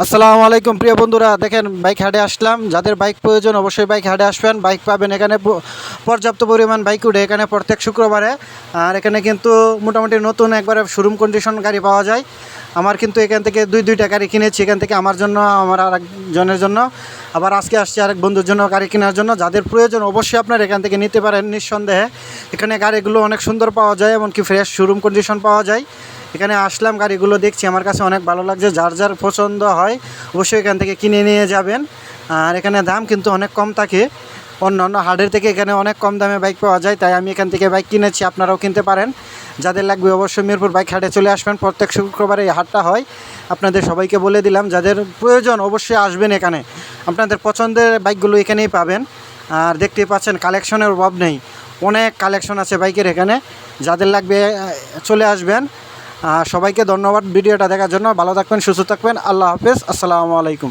আসসালামু আলাইকুম প্রিয় বন্ধুরা, দেখেন বাইক হাটে আসলাম। যাদের বাইক প্রয়োজন অবশ্যই বাইক হাটে আসবেন, বাইক পাবেন এখানে পর্যাপ্ত পরিমাণ বাইক উঠে এখানে প্রত্যেক শুক্রবারে। আর এখানে কিন্তু মোটামুটি নতুন একবারে শোরুম কন্ডিশন গাড়ি পাওয়া যায়। আমার কিন্তু এখান থেকে দুইটা গাড়ি কিনেছি, এখান থেকে আমার জন্য, আমার আরেকজনের জন্য, আবার আজকে আসছি আরেক বন্ধুর জন্য গাড়ি কেনার জন্য। যাদের প্রয়োজন অবশ্যই আপনারা এখান থেকে নিতে পারেন নিঃসন্দেহে। এখানে গাড়িগুলো অনেক সুন্দর পাওয়া যায়, এমনকি ফ্রেশ শোরুম কন্ডিশন পাওয়া যায়। এখানে আসলাম, গাড়িগুলো দেখছি, আমার কাছে অনেক ভালো লাগছে। যার যার পছন্দ হয় অবশ্যই এখান থেকে কিনে নিয়ে যাবেন। আর এখানে দাম কিন্তু অনেক কম থাকে, অন্য হাটের থেকে এখানে অনেক কম দামে বাইক পাওয়া যায়, তাই আমি এখান থেকে বাইক কিনেছি, আপনারাও কিনতে পারেন। যাদের লাগবে অবশ্যই মিরপুর বাইক হাটে চলে আসবেন, প্রত্যেক শুক্রবারে এই হাটটা হয়। আপনাদের সবাইকে বলে দিলাম, যাদের প্রয়োজন অবশ্যই আসবেন এখানে, আপনাদের পছন্দের বাইকগুলো এখানেই পাবেন। আর দেখতেই পাচ্ছেন কালেকশনের অভাব নেই, অনেক কালেকশন আছে বাইকের এখানে। যাদের লাগবে চলে আসবেন। সবাইকে ধন্যবাদ ভিডিওটা দেখার জন্য। ভালো থাকবেন, সুস্থ থাকবেন, আল্লাহ হাফেজ, আসসালামু আলাইকুম।